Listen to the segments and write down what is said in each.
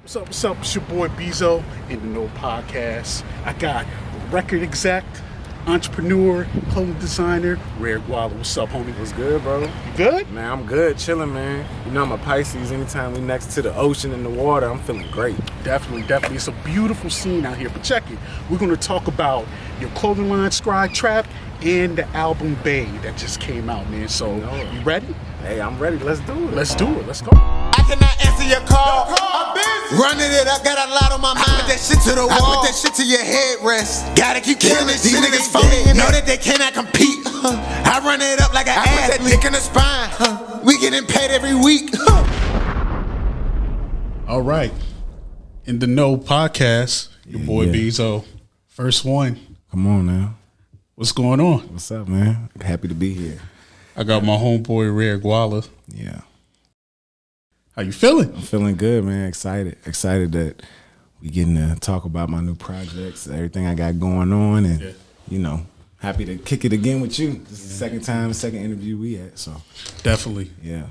What's up? What's up? It's your boy Beezo in the No Podcast. I got record exec, entrepreneur, clothing designer, Rare Gualla. What's up, homie? What's good, bro? You good? Man, I'm good, chilling, man. You know I'm a Pisces. Anytime we next to the ocean and the water, I'm feeling great. Definitely. It's a beautiful scene out here. But check it. We're going to talk about your clothing line, Scribe Trap, and the album Bae that just came out, man. So, you ready? Hey, I'm ready. Let's do it. Let's do it. Let's go. I cannot answer your call. I'm busy. Running it up, got a lot on my mind. I put that shit to the wall. I put that shit to your headrest. Gotta keep killing these niggas phony and know that they cannot compete. I run it up like an athlete. Put that dick in the spine. We getting paid every week. All right. In the No Podcast, your boy yeah. Beezo. First one. Come on now. What's going on? What's up, man? Happy to be here. I got my homeboy Rare Gualla. Yeah. How you feeling? I'm feeling good, man. Excited that we getting to talk about my new projects, everything I got going on, and you know, happy to kick it again with you. This is the second interview we had, so Definitely. yeah.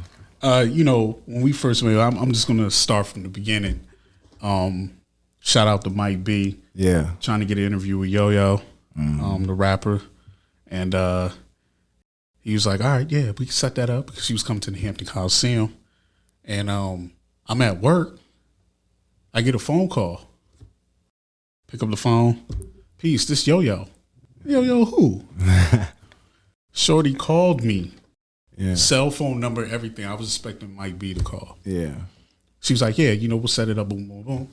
You know, when we first met, I'm just gonna start from the beginning. Shout out to Mike B. Yeah. Trying to get an interview with Yo-Yo, the rapper, and he was like, "All right, yeah, we can set that up," because he was coming to the Hampton Coliseum, and I'm at work. I get a phone call. Pick up the phone. Peace, this Yo-Yo. Yo-Yo who? Shorty called me. Yeah. Cell phone number, everything. I was expecting Mike B to call. Yeah. She was like, "Yeah, you know, we'll set it up, boom, boom, boom."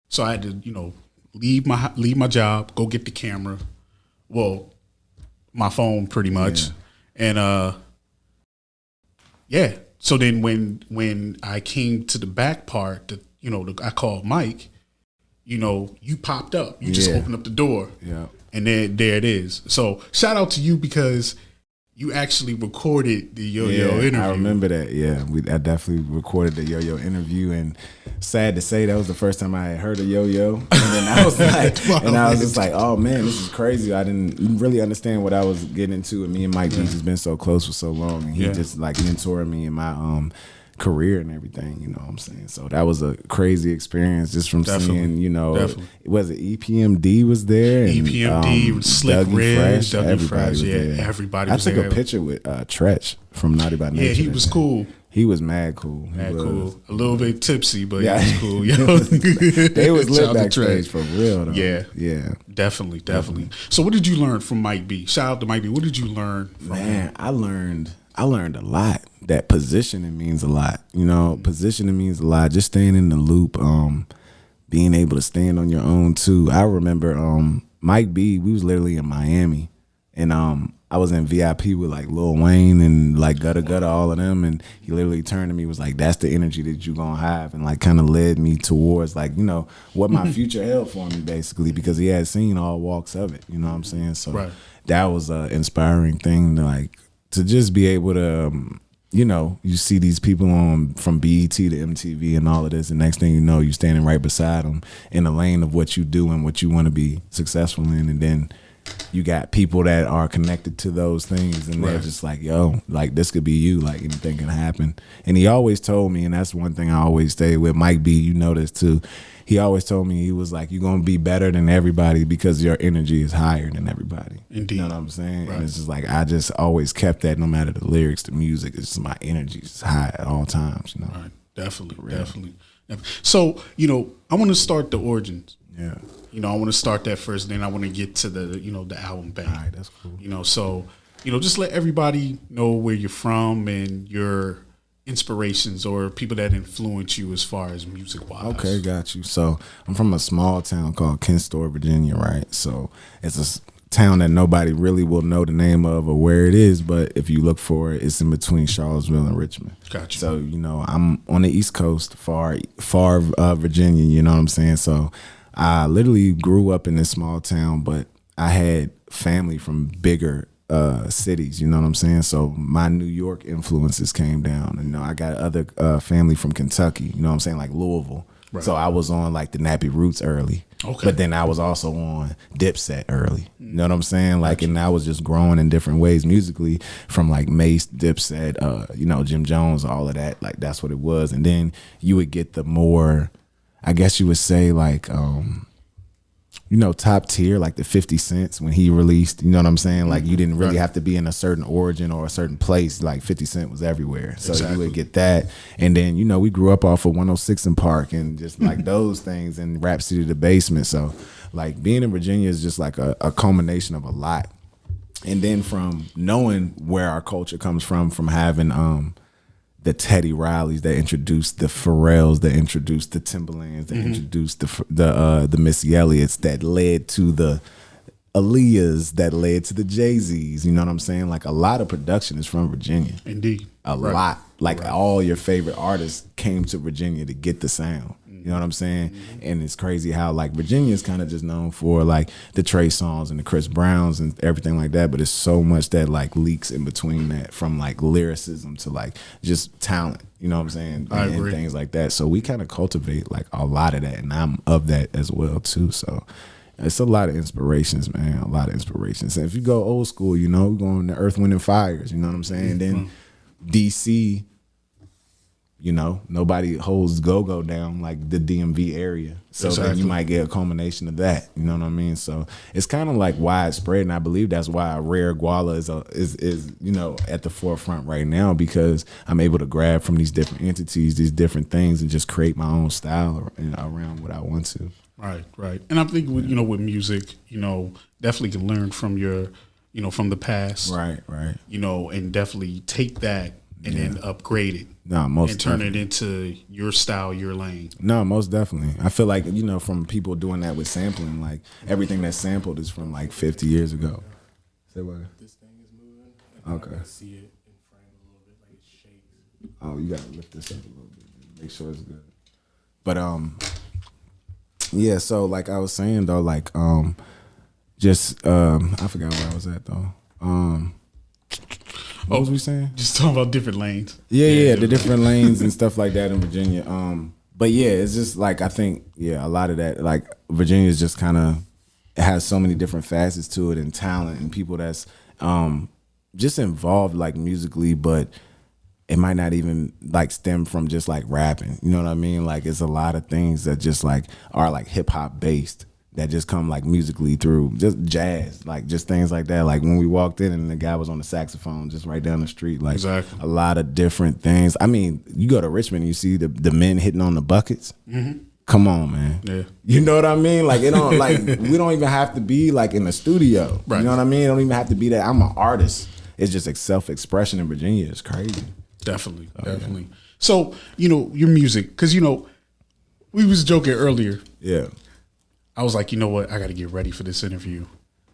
So I had to, you know, leave my job, go get the camera. Well, my phone pretty much. Yeah. And so then when I came to the back part, I called Mike, you know, you popped up. You just opened up the door. Yeah. And then there it is. So shout out to you because you actually recorded the Yo-Yo interview. I remember that. Yeah, I definitely recorded the Yo-Yo interview, and sad to say, that was the first time I had heard of Yo-Yo. And then I was like, just like, oh man, this is crazy. I didn't really understand what I was getting into. And me and Mike B just been so close for so long, and he just like mentored me in my career and everything. You know what I'm saying? So that was a crazy experience just from seeing, you know, was it EPMD was there? And, EPMD, Slick Ridge, Dougie Fresh, everybody was there. I took a picture with Tretch from Naughty by Nature. Yeah, he was cool. He was mad cool. Cool. A little bit tipsy, but he was cool. They was lit backstage for real, though. Yeah. Definitely. So what did you learn from Mike B? Shout out to Mike B. What did you learn from him? I learned a lot. That positioning means a lot. You know, positioning means a lot. Just staying in the loop, being able to stand on your own too. I remember Mike B, we was literally in Miami, and I was in VIP with like Lil Wayne and like Gutta, all of them, and he literally turned to me, was like, "That's the energy that you gonna have," and like kind of led me towards like, you know, what my future held for me, basically, because he had seen all walks of it. You know what I'm saying? So that was an inspiring thing to just be able to. You know, you see these people from BET to MTV and all of this, and next thing you know, you're standing right beside them in the lane of what you do and what you want to be successful in, and then you got people that are connected to those things, and they're just like, yo, like this could be you, like anything can happen. And he always told me, and that's one thing I always stay with Mike B, you know this too, he always told me, he was like, you're going to be better than everybody because your energy is higher than everybody. Indeed. You know what I'm saying? And it's just like, I just always kept that no matter the lyrics, the music, it's just my energy is high at all times, you know? Right. Definitely. So, you know, I want to start the origins. Yeah. You know, I want to start that first, then I want to get to the, you know, the album Bae. All right, that's cool. You know, so, you know, just let everybody know where you're from and your inspirations or people that influence you as far as music wise. Okay, got you. So I'm from a small town called Kinstor, Virginia, right? So it's a town that nobody really will know the name of or where it is, but if you look for it, it's in between Charlottesville and Richmond. Gotcha. So, you know, I'm on the East Coast, far Virginia, you know what I'm saying? So I literally grew up in this small town, but I had family from bigger cities, you know what I'm saying? So my New York influences came down. You know, I got other family from Kentucky, you know what I'm saying, like Louisville. Right. So I was on like the Nappy Roots early. Okay. But then I was also on Dipset early. You know what I'm saying? Like, and I was just growing in different ways musically from like Mace, Dipset, you know, Jim Jones, all of that. Like that's what it was. And then you would get the more, I guess you would say like top tier, like the 50 Cents when he released, you know what I'm saying? Like you didn't really have to be in a certain origin or a certain place. Like 50 Cent was everywhere. So you would get that. And then, we grew up off of 106 and Park and just like those things and Rap City the Basement. So like being in Virginia is just like a culmination of a lot. And then from knowing where our culture comes from having the Teddy Rileys that introduced the Pharrells, that introduced the Timberlands, that introduced the Missy Elliott's, that led to the Aaliyahs, that led to the Jay-Z's. You know what I'm saying? Like a lot of production is from Virginia. Indeed. A lot. Like all your favorite artists came to Virginia to get the sound. You know what I'm saying? And it's crazy how like Virginia is kind of just known for like the Trey Songz and the Chris Browns and everything like that, but it's so much that like leaks in between that, from like lyricism to like just talent, you know what I'm saying? And things like that. So we kind of cultivate like a lot of that, and I'm of that as well too. So it's a lot of inspirations, man. A lot of inspirations. And if you go old school, we're going to Earth, Wind and Fires, you know what I'm saying? And then DC, nobody holds go-go down like the DMV area. So then you might get a culmination of that. You know what I mean? So it's kind of like widespread, and I believe that's why Rare Gualla is at the forefront right now, because I'm able to grab from these different entities, these different things, and just create my own style around what I want to. Right. And I think with music, definitely can learn from your, from the past. Right. And definitely take that and then upgrade it. And turn it into your style, your lane. No, most definitely. I feel like, from people doing that with sampling, like everything that's sampled is from like 50 years ago. Say what? This thing is moving. Okay. I see it in frame a little bit, like it shakes. Oh, you gotta lift this up a little bit, make sure it's good. But yeah, so like I was saying though, like I forgot where I was at though. What was we saying? Just talking about different lanes. Yeah, the different lanes and stuff like that in Virginia. But yeah, it's just like I think, a lot of that, like Virginia is just kind of, it has so many different facets to it and talent and people that's just involved like musically, but it might not even like stem from just like rapping. You know what I mean? Like it's a lot of things that just like are like hip hop based, that just come like musically through just jazz, like just things like that. Like when we walked in and the guy was on the saxophone just right down the street, like a lot of different things. I mean, you go to Richmond and you see the men hitting on the buckets. Come on, man. Yeah. You know what I mean? Like it don't like we don't even have to be like in the studio. Right. You know what I mean? It don't even have to be that. I'm an artist. It's just like self-expression in Virginia is crazy. Definitely. So, your music, because we was joking earlier. Yeah. I was like, you know what? I got to get ready for this interview.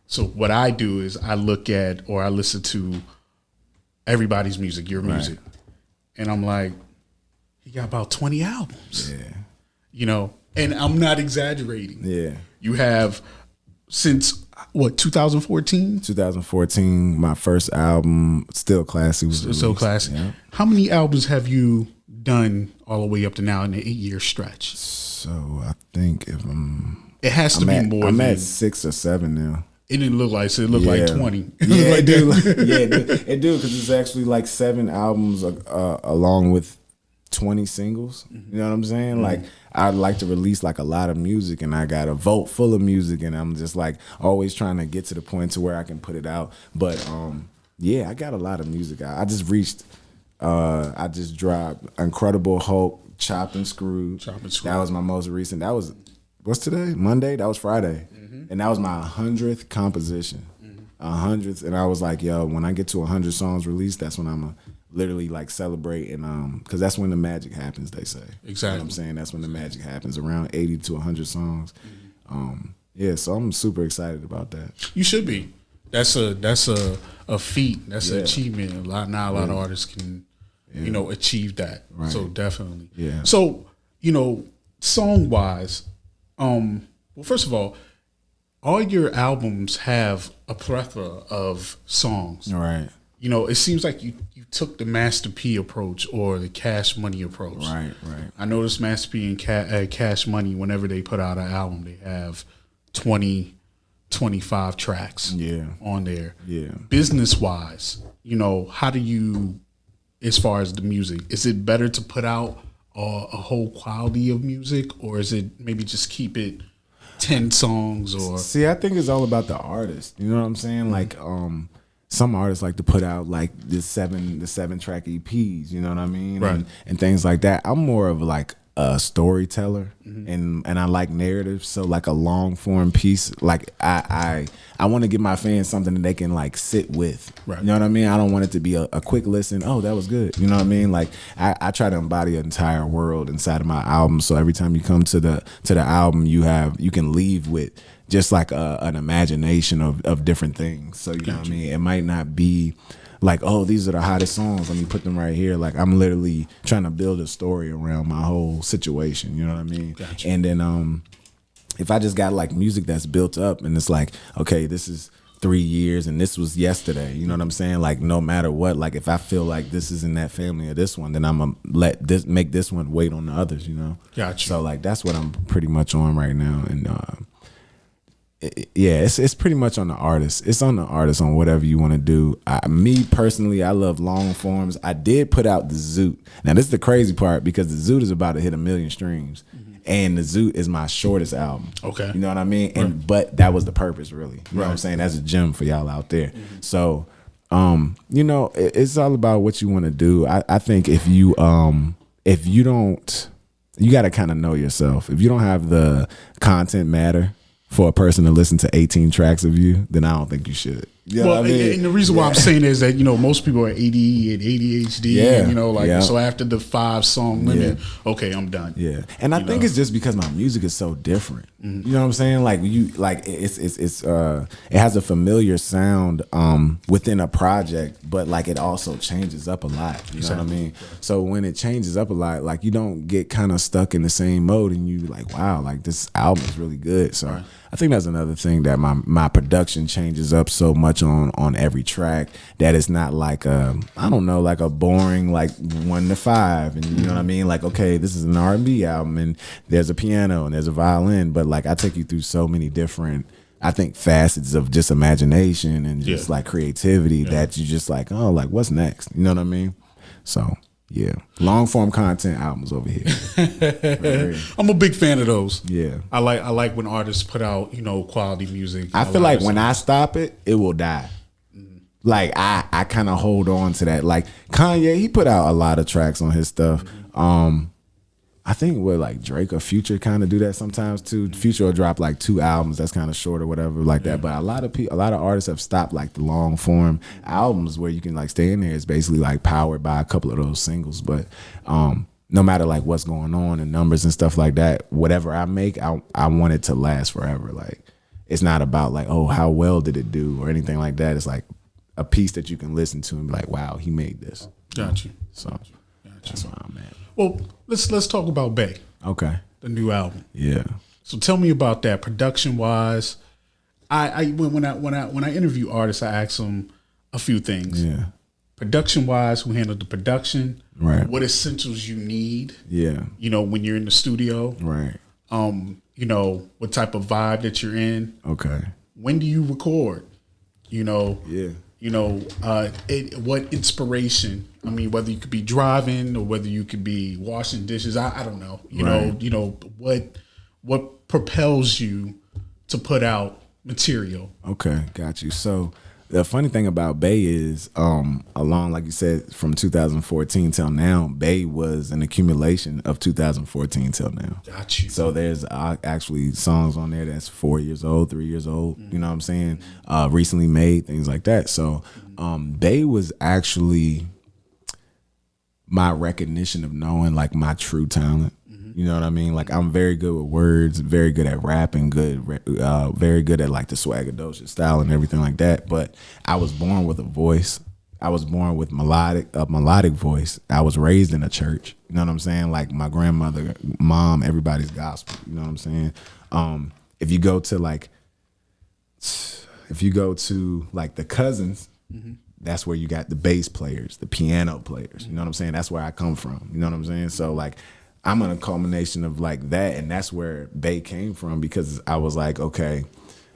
So what I do is I look at or I listen to everybody's music, your music. And I'm like, he got about 20 albums. Yeah. And I'm not exaggerating. Yeah. You have since, 2014? 2014, my first album, Still Classy. Was Still Classy. Yeah. How many albums have you done all the way up to now in the 8-year stretch? So I think it has to be more. I'm at 6 or 7 now. It didn't look like so. It looked like 20. It do because it's actually like 7 albums along with 20 singles. You know what I'm saying? Like I'd like to release like a lot of music, and I got a vault full of music, and I'm just like always trying to get to the point to where I can put it out. But I got a lot of music out. I just dropped Incredible Hulk, Chopped and Screwed. That was my most recent. That was, what's today? Monday? That was Friday. And that was my 100th composition. 100th. And I was like, yo, when I get to 100 songs released, that's when I'm going to literally like celebrate. And because that's when the magic happens, they say. Exactly. You know what I'm saying? That's when the magic happens, around 80 to 100 songs. So I'm super excited about that. You should be. That's a feat. That's an achievement. A lot of artists can, achieve that. Right. So definitely. Yeah. So, song wise, well, first of all your albums have a plethora of songs. Right. It seems like you took the Master P approach or the Cash Money approach. Right. I noticed Master P and Cash Money, whenever they put out an album, they have 20, 25 tracks on there. Yeah. Business wise, how do you, as far as the music, is it better to put out a whole quality of music, or is it maybe just keep it 10 songs? Or see, I think it's all about the artist. You know what I'm saying? Like some artists like to put out like the 7 track EPs, you know what I mean? Right. And things like that. I'm more of like a storyteller, and I like narratives. So like a long form piece, like I want to give my fans something that they can like sit with. Right. You know what I mean? I don't want it to be a quick listen. Oh, that was good. You know what I mean? Like I try to embody an entire world inside of my album. So every time you come to the album, you can leave with just like an imagination of different things. So you know what I mean? It might not be like, oh, these are the hottest songs, let me put them right here. Like I'm literally trying to build a story around my whole situation. You know what I mean? Gotcha. And then if I just got like music that's built up and it's like, okay, this is 3 years and this was yesterday. You know what I'm saying? Like no matter what, like if I feel like this is in that family of this one, then I'm gonna make this one wait on the others, you know? Gotcha. So like that's what I'm pretty much on right now. And it's pretty much on the artist. It's on the artist on whatever you want to do. Me personally, I love long forms. I did put out the Zoot. Now this is the crazy part because the Zoot is about to hit 1 million streams, and the Zoot is my shortest album. Okay, you know what I mean. And but that was the purpose, really. You know what I'm saying? That's a gem for y'all out there. So, you know, it's all about what you want to do. I think if you don't, you got to kind of know yourself. If you don't have the content matter for a person to listen to 18 tracks of you, then I don't think you should. You know well, what I mean? And the reason why I'm saying is that, you know, most people are AD and ADHD, and, you know, like, so after the 5 song limit, okay, I'm done. Yeah. And I think it's just because my music is so different. You know what I'm saying? Like it has a familiar sound within a project, but like it also changes up a lot. You know what I mean? So when it changes up a lot, like you don't get kind of stuck in the same mode and you like, wow, like this album is really good. So I think that's another thing, that my production changes up so much on every track that it's not like like a boring like 1 to 5, and you know what I mean? Like, okay, this is an R&B album and there's a piano and there's a violin, but like I take you through so many different, I think, facets of just imagination and just like creativity that you just like, oh, like what's next? You know what I mean? So yeah, long form content albums over here. I'm a big fan of those. Yeah, I like when artists put out, you know, quality music. I feel like when I stop it, it will die. Like I kind of hold on to that. Like Kanye, he put out a lot of tracks on his stuff. I think with like Drake or Future kind of do that sometimes too. Future will drop like 2 albums that's kind of short or whatever like that. But a lot of artists have stopped like the long form albums where you can like stay in there. It's basically like powered by a couple of those singles. But no matter like what's going on and numbers and stuff like that, whatever I make, I want it to last forever. Like it's not about like, oh, how well did it do or anything like that. It's like a piece that you can listen to and be like, wow, he made this. Got you. So that's where I'm at. Well, let's talk about Bae. Okay. The new album. Yeah. So tell me about that production wise. When I interview artists, I ask them a few things. Yeah. Production wise, who handled the production? Right. What essentials you need? Yeah. You know, when you're in the studio. Right. You know, what type of vibe that you're in. Okay. When do you record? You know. Yeah. You know, what inspiration? I mean, whether you could be driving or whether you could be washing dishes. I don't know. You know what propels you to put out material. Okay, got you. So the funny thing about Bae is, along, like you said, from 2014 till now, Bae was an accumulation of 2014 till now. Got you. So there's actually songs on there that's 4 years old, 3 years old. You know what I'm saying? Recently made, things like that. So Bae was actually my recognition of knowing like my true talent. You know what I mean? Like I'm very good with words, very good at rapping, very good at like the swaggadocious style and everything like that. But I was born with a voice. I was born with a melodic voice. I was raised in a church. You know what I'm saying? Like my grandmother, mom, everybody's gospel. You know what I'm saying? If you go to like the cousins, that's where you got the bass players, the piano players. You know what I'm saying? That's where I come from. You know what I'm saying? So like I'm in a culmination of like that, and that's where Bae came from, because I was like, okay,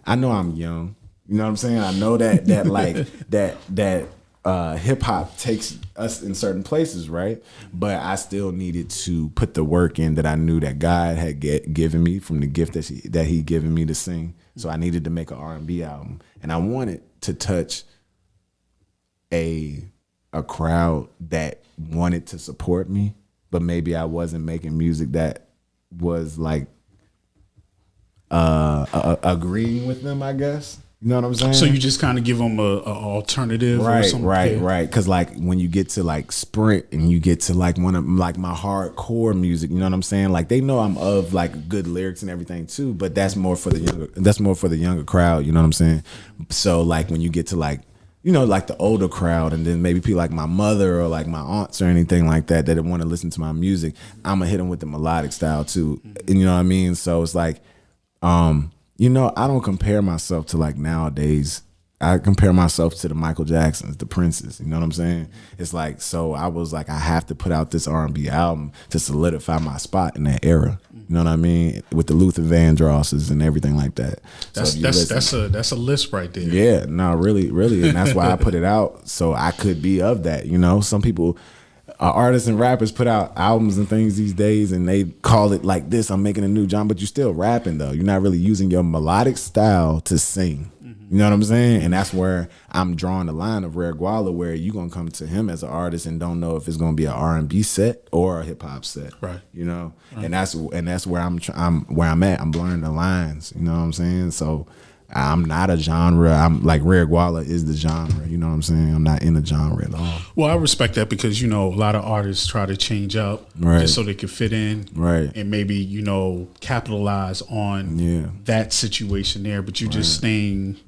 I know I'm young. You know what I'm saying? I know that like that hip hop takes us in certain places, right? But I still needed to put the work in that I knew that God had given me from the gift that he given me to sing. So I needed to make an R&B album, and I wanted to touch a crowd that wanted to support me, but maybe I wasn't making music that was like agreeing with them, I guess. You know what I'm saying? So you just kind of give them a alternative, or something? Right. Because like when you get to like Sprint and you get to like one of like my hardcore music, you know what I'm saying? Like they know I'm of like good lyrics and everything too, but that's more for the younger crowd. You know what I'm saying? So like when you get to like, you know, like the older crowd, and then maybe people like my mother or like my aunts or anything like that want to listen to my music, I'm gonna hit them with the melodic style too. And you know what I mean? So it's like, you know, I don't compare myself to like nowadays. I compare myself to the Michael Jacksons, the Princes. You know what I'm saying? It's like, so I was like, I have to put out this R&B album to solidify my spot in that era. You know what I mean? With the Luther Vandrosses and everything like that. That's a list right there. Yeah, no, really, and that's why I put it out, so I could be of that. You know, some people. Artists and rappers put out albums and things these days, and they call it like this, I'm making a new genre, but you're still rapping though. You're not really using your melodic style to sing. You know what I'm saying? And that's where I'm drawing the line of Rare Gualla, where you're gonna come to him as an artist and don't know if it's gonna be an R&B set or a hip hop set. Right. You know, right. And that's where I'm at. I'm blurring the lines. You know what I'm saying? So I'm not a genre. I'm like Rare Gualla is the genre. You know what I'm saying? I'm not in a genre at all. Well, I respect that, because, you know, a lot of artists try to change up just so they can fit in. Right. And maybe, you know, capitalize on that situation there. But you're just staying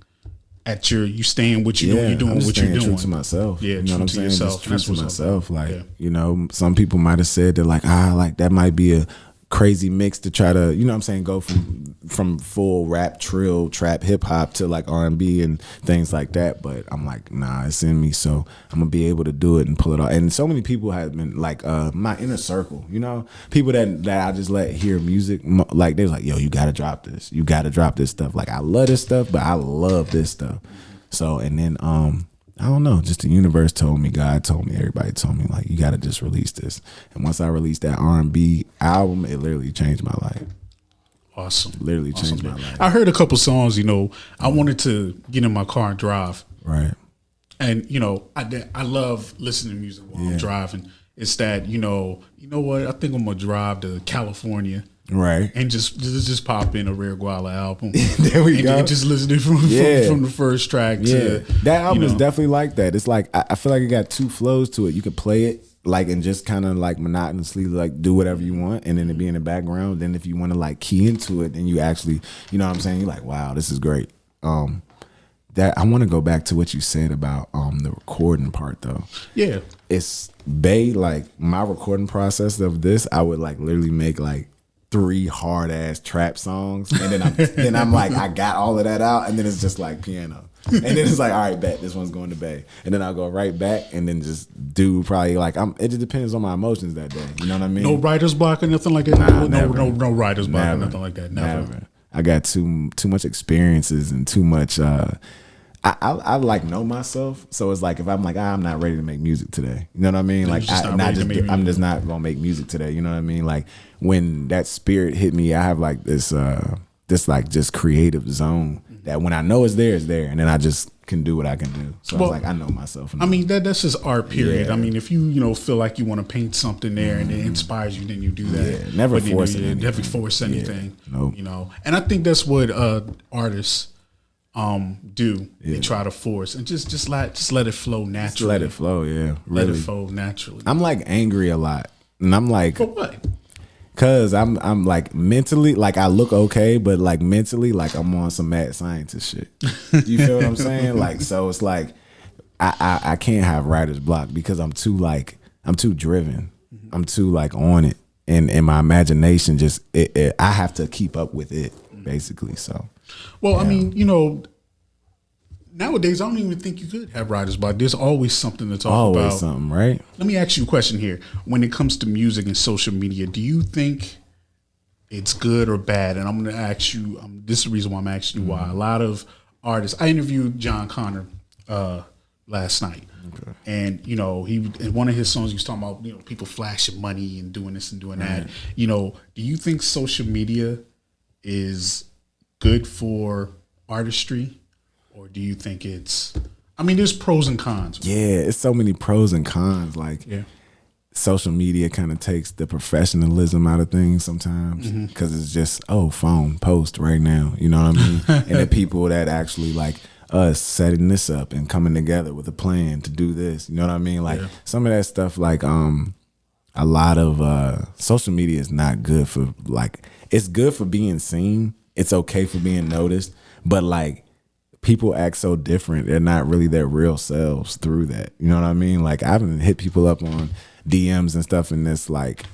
what you're doing. You're doing what you're doing. True to myself. Yeah, you know what I'm saying? Yourself. Just true to myself. Like, you know, some people might have said that like, like that might be a crazy mix to try to, you know what I'm saying, go from full rap, trill, trap, hip hop to like R&B and things like that. But I'm like, nah, it's in me, so I'm gonna be able to do it and pull it off. And so many people have been like my inner circle, you know, people that I just let hear music, like they was like, yo, you gotta drop this, stuff. Like I love this stuff, but I love this stuff. So and then I don't know, just the universe told me, God told me, everybody told me, like, you got to just release this. And once I released that R&B album, it literally changed my life. Awesome. Literally changed my life. I heard a couple songs, you know, I wanted to get in my car and drive. Right. And, you know, I love listening to music while I'm driving. It's that, you know what, I think I'm going to drive to California. Right. And just pop in a Rare Gualla album. There we go. And just listen from the first track to that album is definitely like that. It's like I feel like it got two flows to it. You could play it like and just kind of like monotonously like do whatever you want, and then it be in the background. Then if you want to like key into it, then you actually, you know what I'm saying, you're like, wow, this is great. That I want to go back to what you said about the recording part though. Yeah. It's like my recording process of this, I would like literally make like 3 hard ass trap songs, and then I'm like, I got all of that out, and then it's just like piano, and then it's like, all right, bet this one's going to Bae, and then I'll go right back, and then just do probably like it just depends on my emotions that day. You know what I mean? No writer's block or nothing like that. No writer's block or nothing like that. Never. I got too much experiences and too much. I like know myself, so it's like if I'm like I'm not ready to make music today, you know what I mean? Like I'm just not gonna make music today, you know what I mean? Like when that spirit hit me, I have like this like just creative zone that when I know it's there, and then I just can do what I can do. So it's like I know myself. I mean that's just art, period. Yeah. I mean if you feel like you want to paint something there and it inspires you, then you do that. Yeah, never force anything. Never force anything. Yeah, nope. You know, and I think that's what artists do. They try to force and just let it flow naturally. Just let it flow, yeah. Really. Let it flow naturally. I'm like angry a lot, and I'm like, for what? Cause I'm like mentally, like I look okay, but like mentally, like I'm on some mad scientist shit. You feel what I'm saying? Like so, it's like I can't have writer's block because I'm too driven. I'm too like on it, and my imagination just I have to keep up with it basically. So. Well, I mean, nowadays I don't even think you could have writer's block. There's always something to talk about. Always something, right? Let me ask you a question here. When it comes to music and social media, do you think it's good or bad? And I'm going to ask you, this is the reason why I'm asking you why. A lot of artists, I interviewed John Connor last night. Okay. And, he in one of his songs, he was talking about, people flashing money and doing this and doing that. Do you think social media is good for artistry, or do you think there's pros and cons? Yeah, it's so many pros and cons. Social media kind of takes the professionalism out of things sometimes because it's just, phone, post right now. You know what I mean? And the people that actually like us setting this up and coming together with a plan to do this. You know what I mean? Like some of that stuff, like a lot of social media is not good for, like, it's good for being seen. It's okay for being noticed. But like, people act so different. They're not really their real selves through that. You know what I mean? Like, I've hit people up on DMs and stuff, and it's like,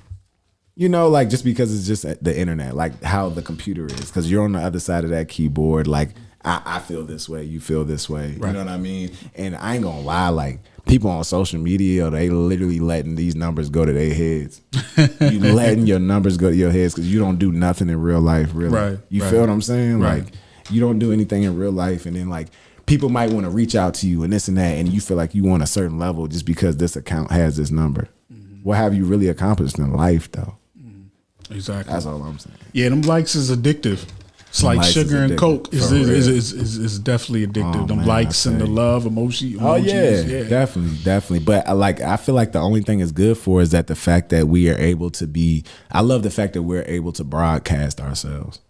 like just because it's just the internet, like how the computer is, because you're on the other side of that keyboard. Like, I feel this way, you feel this way. Right. You know what I mean? And I ain't gonna lie, like, people on social media, they literally letting these numbers go to their heads. You letting your numbers go to your heads because you don't do nothing in real life, really. Right. You feel what I'm saying? Right. Like, you don't do anything in real life, and then like people might want to reach out to you and this and that, and you feel like you want a certain level just because this account has this number. What have you really accomplished in life, though? Exactly. That's all I'm saying. Yeah, them likes is addictive. It's like sugar and Coke is definitely addictive. Them likes and the love, emojis. Oh yeah, definitely. But I feel like the only thing it's good for is that the fact that we are able to be. I love the fact that we're able to broadcast ourselves.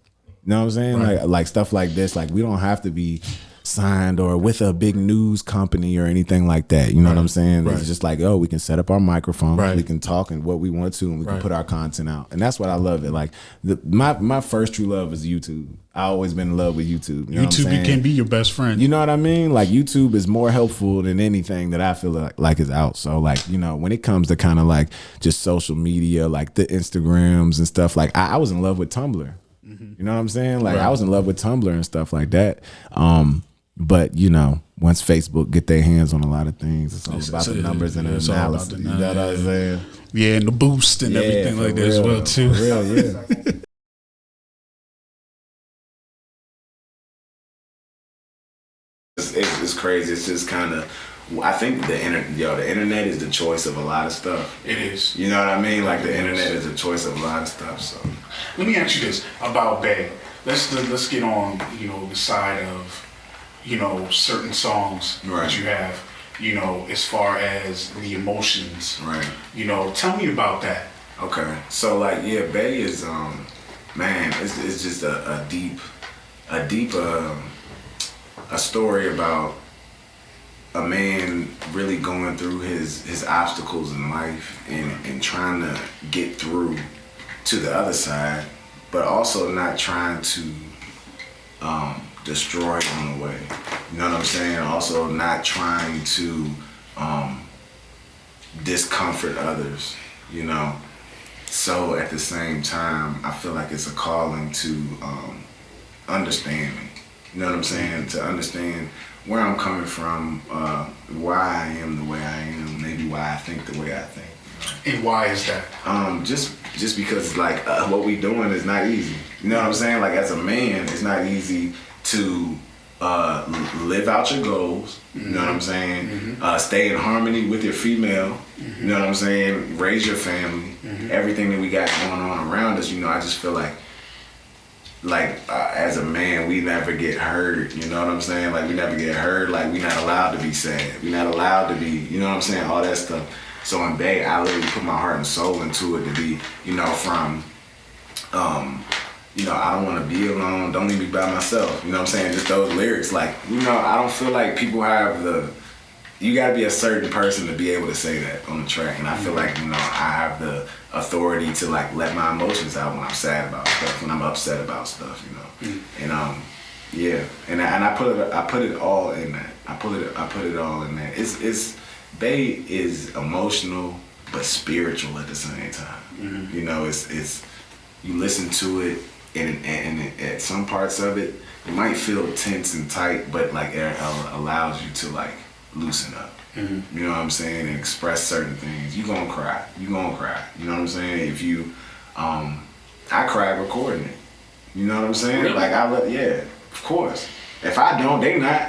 You know what I'm saying? Right. Like stuff like this. Like, we don't have to be signed or with a big news company or anything like that. You know what I'm saying? Right. It's just like, we can set up our microphone, we can talk and what we want to, and we can put our content out. And that's what I love. It like my first true love is YouTube. I always been in love with YouTube. You know YouTube can be your best friend. You know what I mean? Like, YouTube is more helpful than anything that I feel like is out. So like, when it comes to kind of like just social media, like the Instagrams and stuff, like I was in love with Tumblr. You know what I'm saying? Like, I was in love with Tumblr and stuff like that. But once Facebook get their hands on a lot of things, it's all about the numbers and the analysis. You know what I'm saying? Yeah, and the boost and everything like that as well too. For real, yeah. It's crazy. It's just kind of. I think the internet is the choice of a lot of stuff. It is. You know what I mean? Like, the internet is the choice of a lot of stuff. So let me ask you this about Bae. Let's get on the side of certain songs that you have, as far as the emotions. Right. Tell me about that. Okay. So like, Bae is man, it's just a deep story about a man really going through his obstacles in life and trying to get through to the other side, but also not trying to destroy on the way. You know what I'm saying? Also not trying to discomfort others, So at the same time, I feel like it's a calling to understand me. You know what I'm saying? To understand where I'm coming from, why I am the way I am, maybe why I think the way I think. And why is that? Just because like what we doing is not easy. You know what I'm saying? Like, as a man, it's not easy to live out your goals. You know what I'm saying? Stay in harmony with your female. You know what I'm saying? Raise your family. Everything that we got going on around us. I just feel like as a man, we never get hurt. You know what I'm saying? Like, we never get hurt. Like, we not allowed to be sad. We not allowed to be. You know what I'm saying? All that stuff. So in Bae, I literally put my heart and soul into it to be, from, I don't want to be alone. Don't leave me by myself. You know what I'm saying? Just those lyrics. Like, I don't feel like people have you got to be a certain person to be able to say that on the track. And I feel like, I have the authority to like let my emotions out when I'm sad about stuff, when I'm upset about stuff, And and I put it all in that. I put it all in that. It's Bae is emotional but spiritual at the same time. It's you listen to it and at some parts of it might feel tense and tight, but like it allows you to like loosen up. You know what I'm saying? And express certain things. You gonna cry. You know what I'm saying? If you I cried recording it. You know what I'm saying? Really? Like, of course. If I don't, they not.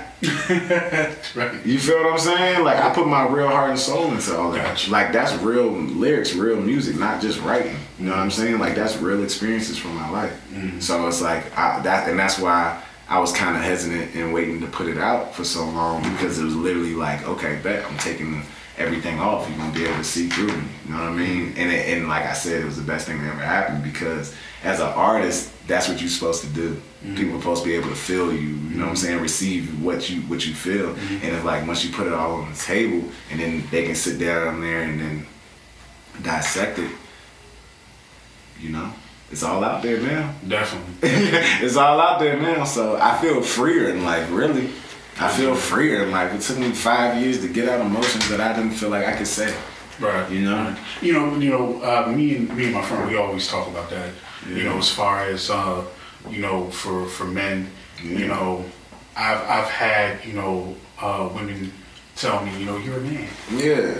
Right. You feel what I'm saying? Like, I put my real heart and soul into all that. Gotcha. Like, that's real lyrics, real music, not just writing. You know what I'm saying? Like, that's real experiences from my life. So it's like, that's why I was kind of hesitant and waiting to put it out for so long, because it was literally like, okay, bet I'm taking everything off. You're gonna be able to see through me. You know what I mean? And like I said, it was the best thing that ever happened, because as an artist, that's what you're supposed to do. People are supposed to be able to feel you. You know what I'm saying? Receive what you feel. And it's like, once you put it all on the table, and then they can sit down there and then dissect it. You know, it's all out there now. Definitely. It's all out there now. So I feel freer in life, really. I feel freer in life. It took me 5 years to get out emotions that I didn't feel like I could say. Right. You know? Me and my friend, we always talk about that. Yeah. You know, as far as for men, Yeah. I've had women tell me, you're a man. Yeah.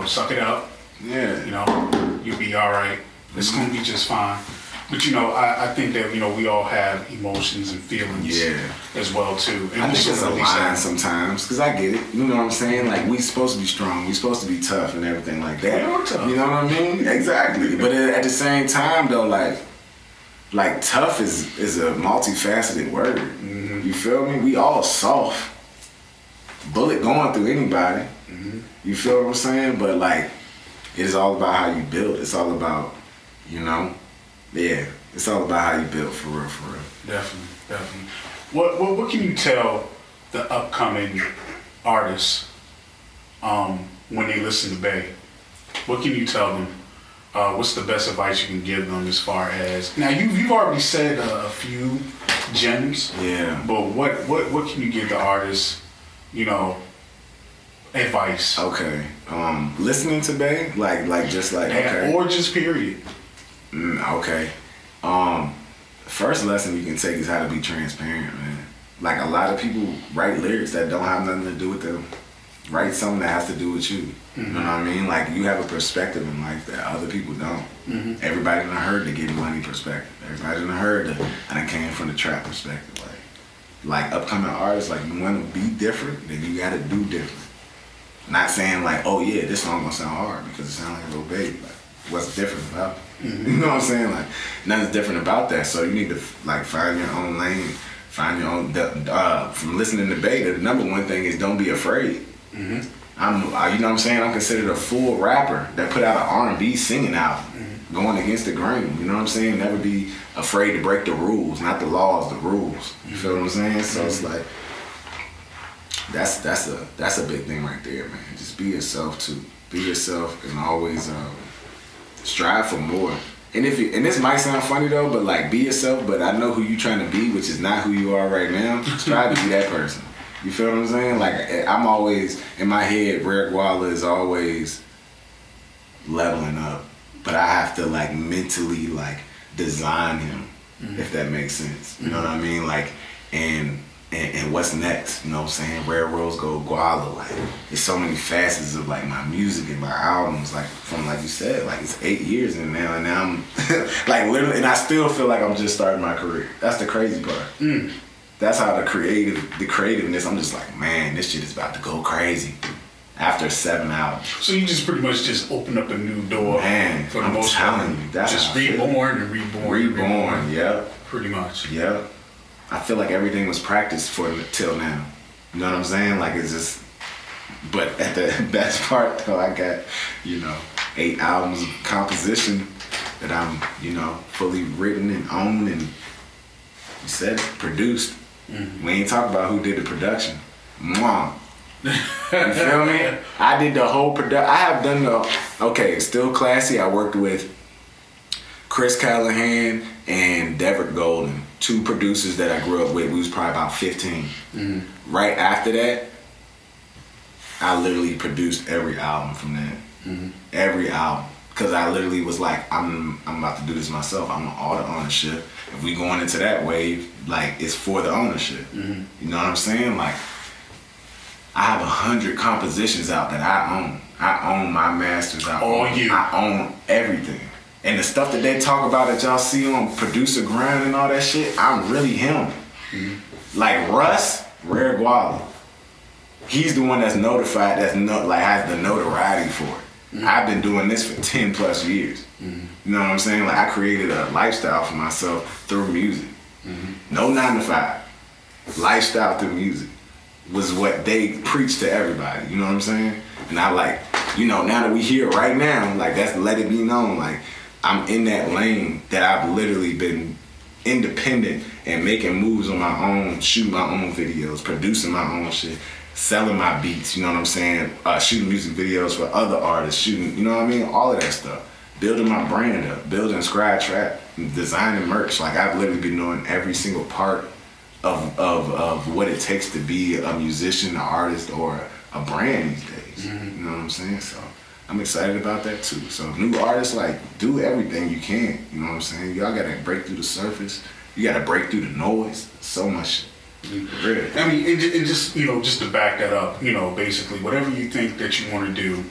Suck it up. Yeah. You'll be all right. It's gonna be just fine. But I think that we all have emotions and feelings as well too. And I think it's a line sometimes, because I get it. You know what I'm saying? Like, we supposed to be strong, we supposed to be tough and everything like that. We are tough. You know what I mean? Exactly. But at the same time though, like tough is a multifaceted word. You feel me? We all soft. Bullet going through anybody. You feel what I'm saying? But like, it is all about how you build. It's all about, it's all about how you build, for real, for real. Definitely. What can you tell the upcoming artists when they listen to Bae? What can you tell them? What's the best advice you can give them as far as, now you've already said a few gems. Yeah. But what can you give the artists, advice? Okay. Listening to Bae, okay. Or just period. Okay. First lesson you can take is how to be transparent, man. Like, a lot of people write lyrics that don't have nothing to do with them. Write something that has to do with you. You know what I mean? Like, you have a perspective in life that other people don't. Everybody done heard the Getting Money perspective. Everybody done heard I done came from the trap perspective. Like upcoming artists, like, you want to be different, then you got to do different. Not saying like, oh yeah, this song gonna sound hard because it sounds like a little baby. Like, what's different about it? You know what I'm saying? Like, nothing's different about that. So you need to like find your own lane, find your own. From listening to Bae, the number one thing is don't be afraid. You know what I'm saying? I'm considered a full rapper that put out an R&B singing album, going against the grain. You know what I'm saying? Never be afraid to break the rules, not the laws, the rules. You feel what I'm saying? So it's like, that's a big thing right there, man. Just be yourself too. Be yourself and always strive for more. And this might sound funny though, but like, be yourself, but I know who you trying to be, which is not who you are right now. Strive to be that person. You feel what I'm saying? Like, I'm always, in my head, Rare Gualla is always leveling up. But I have to like mentally like design him, if that makes sense. You know what I mean? Like, and what's next? You know what I'm saying? Rare Rose Gold Gualla. Like, there's so many facets of like my music and my albums. Like, from, like you said, like, it's 8 years in now, and now I'm like, literally, and I still feel like I'm just starting my career. That's the crazy part. That's how the creativeness, I'm just like, man, this shit is about to go crazy after 7 hours. So you just pretty much just open up a new door, man, for the most part. That's just reborn and reborn. Reborn, yeah. Pretty much. Yeah. I feel like everything was practiced till now. You know what I'm saying? Like, it's just, but at the best part though, I got, 8 albums of composition that I'm, fully written and owned and, you said it, produced. We ain't talk about who did the production. Mwah. You feel me? I did the whole production. I have done Still Classy. I worked with Chris Callahan and Deverick Golden, 2 producers that I grew up with. We was probably about 15. Right after that, I literally produced every album from that. Every album. Because I literally was like, I'm about to do this myself. I want all the ownership. If we going into that wave, like, it's for the ownership. You know what I'm saying? Like, I have 100 compositions out that I own. I own my masters. I own everything. And the stuff that they talk about that y'all see on Producer Grind and all that shit, I'm really him. Like Russ, Rare Gualla. He's the one that's notified, has the notoriety for it. I've been doing this for 10 plus years. You know what I'm saying? Like, I created a lifestyle for myself through music. No 9 to 5. Lifestyle through music was what they preach to everybody. You know what I'm saying? And I like, now that we here right now, like, that's let it be known. Like, I'm in that lane that I've literally been independent and making moves on my own, shooting my own videos, producing my own shit, selling my beats, you know what I'm saying? Shooting music videos for other artists, shooting, you know what I mean? All of that stuff. Building my brand up, building Scribe Trap, designing merch. Like, I've literally been doing every single part of what it takes to be a musician, an artist, or a brand these days. You know what I'm saying? So I'm excited about that too. So new artists, like, do everything you can. You know what I'm saying? Y'all gotta break through the surface. You gotta break through the noise. So much shit. Really. I mean, and just just to back that up, basically whatever you think that you want to do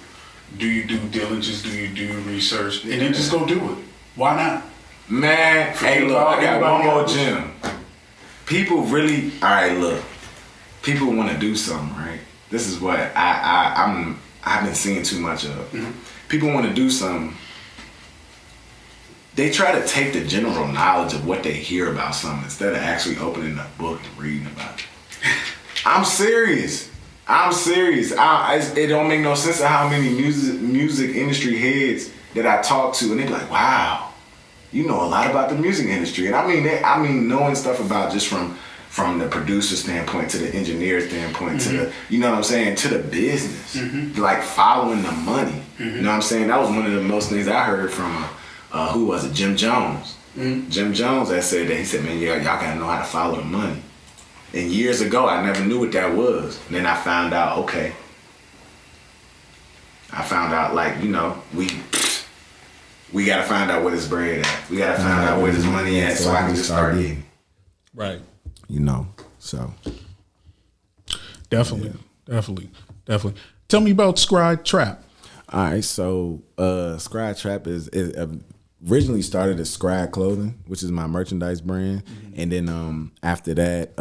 your due diligence, do your due research, and then just go do it. Why not? Man, hey, look, I got one more gem. People really, all right, look. People want to do something, right? This is what I've been seeing too much of. People want to do something. They try to take the general knowledge of what they hear about something instead of actually opening a book and reading about it. I'm serious. It don't make no sense of how many music industry heads that I talk to, and they be like, "Wow, you know a lot about the music industry." And I mean knowing stuff about just from the producer standpoint to the engineer standpoint to the, you know what I'm saying, to the business, like following the money. You know what I'm saying? That was one of the most things I heard from who was it? Jim Jones. Jim Jones that said that. He said, "Man, y'all gotta know how to follow the money." And years ago, I never knew what that was. And then I found out, okay. I found out, like, we gotta find out where this bread at. We gotta find out where this money at so I can just start getting. Right. So. Definitely. Tell me about Scribe Trap. All right, so Scribe Trap is originally started as Scribe Clothing, which is my merchandise brand, and then after that,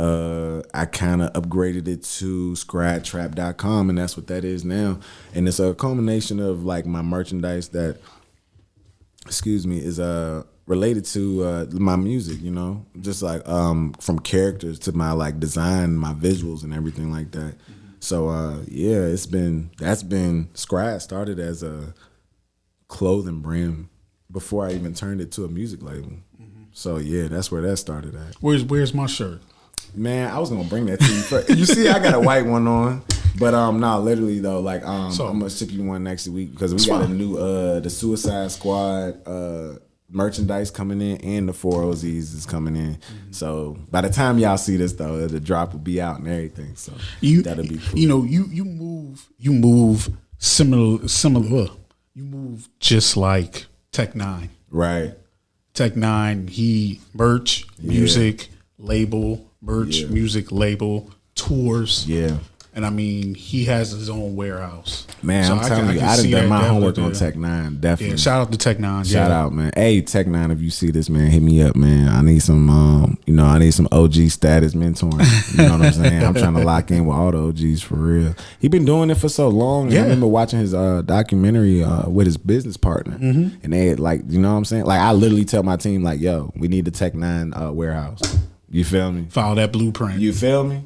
I kind of upgraded it to scribetrap.com, and that's what that is now. And it's a culmination of like my merchandise that, is related to my music, just like from characters to my like design, my visuals, and everything like that. So that's been Scribe started as a clothing brand before I even turned it to a music label. So that's where that started at. Where's my shirt? Man, I was gonna bring that to you. First. You see, I got a white one on, but literally though, like I'm gonna ship you one next week because we got a new the Suicide Squad merchandise coming in, and the 4OZs is coming in. So by the time y'all see this though, the drop will be out and everything. So that'll be cool. You move similar. You move just like Tech Nine. Right. Tech Nine, he merch, music, label, music, label, tours. Yeah. And I mean, he has his own warehouse. Man, so I'm telling you, I done done my homework on Tech Nine, definitely. Yeah, shout out to Tech Nine. Shout out, man. Hey, Tech Nine, if you see this, man, hit me up, man. I need some, I need some OG status mentoring. You know what I'm saying? I'm trying to lock in with all the OGs for real. He been doing it for so long. Yeah. I remember watching his documentary with his business partner, and they like, you know what I'm saying? Like, I literally tell my team, like, yo, we need the Tech Nine warehouse. You feel me? Follow that blueprint. You feel me?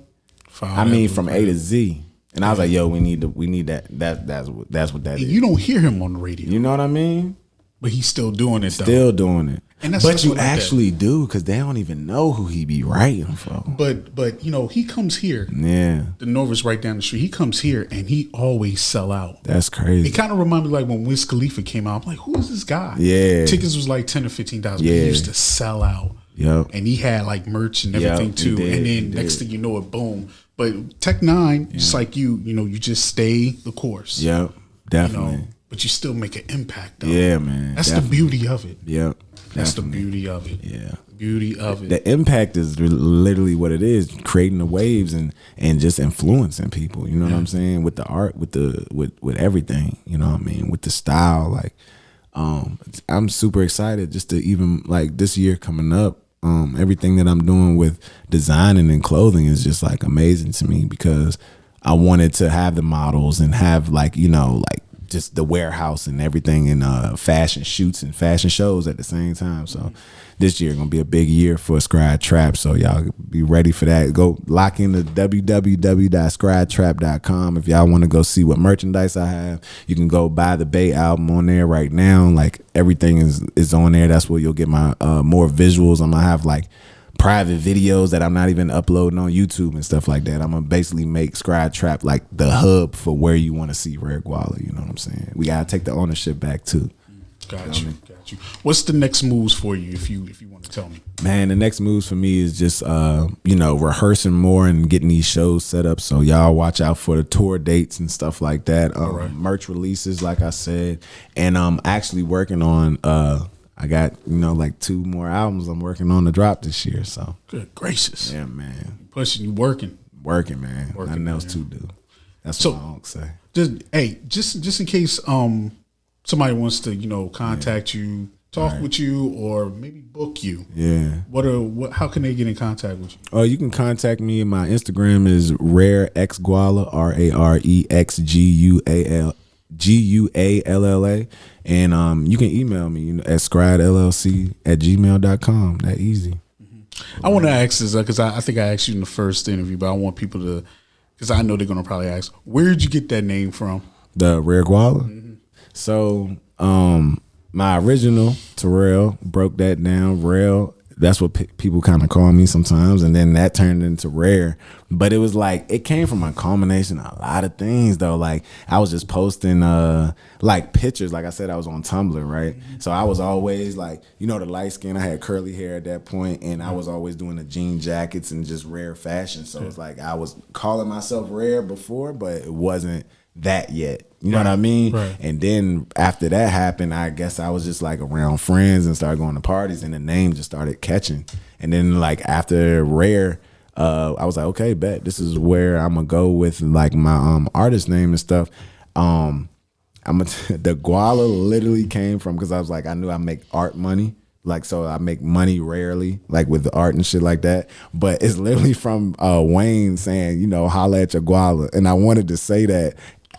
From A to Z. And I was like, yo, we need that. That's what that is. You don't hear him on the radio. You know what I mean? But he's still doing it though. Still doing it. And that's but you actually do, because they don't even know who he be writing for. But he comes here. Yeah. The Nova's right down the street. He comes here and he always sell out. That's crazy. It kind of reminds me like when Wiz Khalifa came out. I'm like, who is this guy? Yeah. Tickets was like $10 or $15. But he used to sell out. Yep. And he had like merch and everything too. And then next thing you know it, boom. But Tech Nine, just like you just stay the course. Yep, definitely. But you still make an impact though. Yeah, man. That's the beauty of it. Yep. That's the beauty of it. Yeah. The beauty of it. The impact is literally what it is, creating the waves and just influencing people. You know what I'm saying? With the art, with everything. You know what I mean? With the style. Like, I'm super excited just to even like this year coming up. Everything that I'm doing with designing and clothing is just like amazing to me because I wanted to have the models and have like, you know, like just the warehouse and everything and fashion shoots and fashion shows at the same time. So this year gonna be a big year for Scribe Trap. So y'all be ready for that. Go lock in to www.scribetrap.com if y'all want to go see what merchandise I have. You can go buy the Bae album on there right now. Like everything is on there. That's where you'll get my more visuals. I'm gonna have like private videos that I'm not even uploading on YouTube and stuff like that. I'm gonna basically make Scribe Trap like the hub for where you want to see Rare Gualla. You know what I'm saying? We gotta take the ownership back too. Got you. What's the next moves for you if you want to tell me? Man, the next moves for me is just you know, rehearsing more and getting these shows set up. So y'all watch out for the tour dates and stuff like that. Merch releases, like I said, and I'm actually working on I got, you know, like 2 more albums I'm working on to drop this year. So good gracious. Yeah, man. You pushing, you working, man. Nothing else to do. That's what I don't say. Just in case somebody wants to, you know, contact you, talk with you, or maybe book you. Yeah. How can they get in contact with you? Oh, you can contact me. My Instagram is RareXGualla, RareXGualla, and you can email me at scribellc@gmail.com. That easy. I want to ask this because I think I asked you in the first interview, but I want people to, because I know they're gonna probably ask, where did you get that name from? The Rare Gualla. So, my original Terrell broke that down. Rare, that's what people kind of call me sometimes, and then that turned into Rare. But it was like it came from a culmination of a lot of things, though. Like I was just posting like pictures. Like I said, I was on Tumblr, right? So I was always like, you know, the light skin. I had curly hair at that point, and I was always doing the jean jackets and just rare fashion. So it's like I was calling myself Rare before, but it wasn't that yet. You know what I mean? Right. And then after that happened, I guess I was just like around friends and started going to parties, and the name just started catching. And then like after Rare, I was like, okay, bet this is where I'm gonna go with like my artist name and stuff. The Gualla literally came from because I was like, I knew I make art money. Like, so I make money rarely, like with the art and shit like that. But it's literally from Wayne saying, you know, holla at your Gualla. And I wanted to say that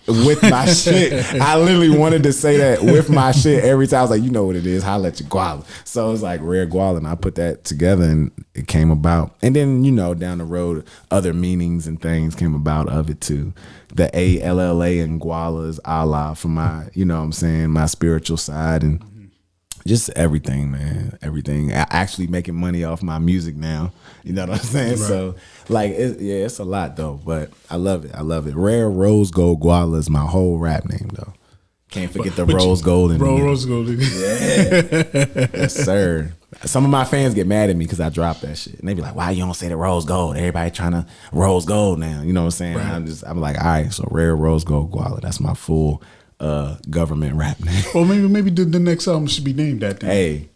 with my shit. I literally wanted to say that with my shit every time. I was like, you know what it is, holla at your Gualla. So it was like Rare Gualla, and I put that together and it came about. And then, you know, down the road, other meanings and things came about of it too. The ALLA and Gualla is Allah for my, you know what I'm saying, my spiritual side, and just everything, man. Everything. Actually making money off my music now. You know what I'm saying? Right. So, like, it's a lot, though. But I love it. I love it. Rare Rose Gold Gualla is my whole rap name, though. Can't forget the Rose Gold. Rose Gold. Yeah. Yes, sir. Some of my fans get mad at me because I dropped that shit. And they be like, why you don't say the Rose Gold? Everybody trying to Rose Gold now. You know what I'm saying? Right. I'm like, all right, so Rare Rose Gold Gualla. That's my full government rap name. Well, maybe the next album should be named that thing. Hey,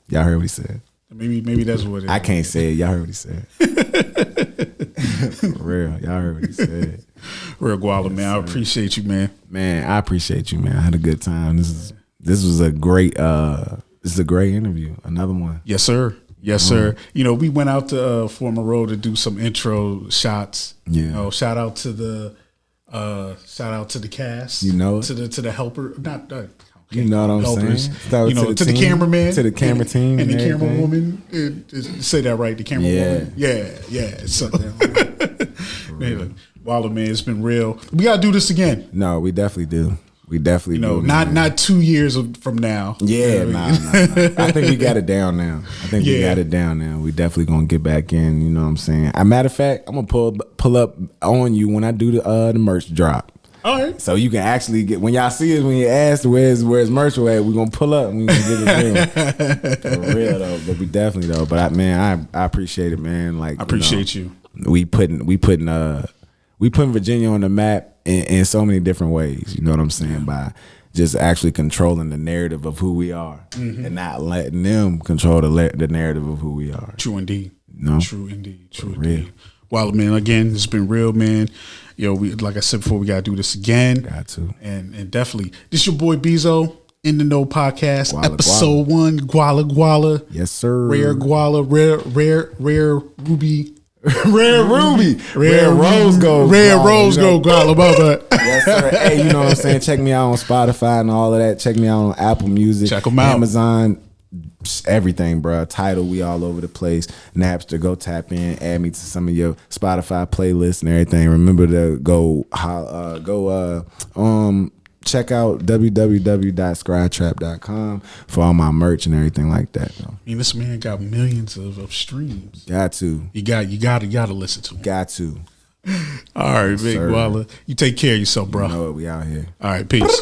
y'all heard what he said. Maybe that's what it is. I can't say it. Y'all heard what he said. For real. Y'all heard what he said. Rare Gualla, man. I appreciate you, man. Man, I appreciate you, man. I had a good time. This was a great interview. Another one. Yes, sir. Yes, sir. You know, we went out to Former Road to do some intro shots. Yeah. You know, shout out to the cast. You know, to the helper. Not you know what I'm helpers. saying. You know, to the cameraman, to the camera team, and the camera woman. Say that right. The camera woman. Yeah. So, man, Gualla, man, it's been real. We gotta do this again. No, we definitely do. We definitely do. Not 2 years from now. Yeah, nah. I think we got it down now. We got it down now. We definitely gonna get back in. You know what I'm saying? As a matter of fact, I'm gonna pull up on you when I do the merch drop. All right. So you can actually get, when y'all see us, when you ask where's merch at, we're gonna pull up and we gonna get it real. For real though. But we definitely though. But I appreciate it, man. Like I appreciate you. We putting Virginia on the map in so many different ways. You know what I'm saying? By just actually controlling the narrative of who we are, and not letting them control the narrative of who we are. True indeed. No? True indeed. Well, man, again, it's been real, man. Yo, like I said before, we gotta do this again. Got to. And definitely, this your boy Beezo. In the Know Podcast, Gualla, episode 1, Gualla. Yes, sir. Rare Gualla, rare Ruby. Rare Ruby. Rare Rose Gold. Rare Rose Gold Gualla, about that. Yes, sir. Hey, you know what I'm saying? Check me out on Spotify and all of that. Check me out on Apple Music. Check 'em out. Amazon, everything, bro. Tidal, we all over the place. Napster, go tap in. Add me to some of your Spotify playlists and everything. Remember to check out www.scrytrap.com for all my merch and everything like that. Though. I mean, this man got millions of streams. Got to. You gotta listen to him. Got to. All right, big Gualla. You take care of yourself, bro. You know it, we out here. All right, peace.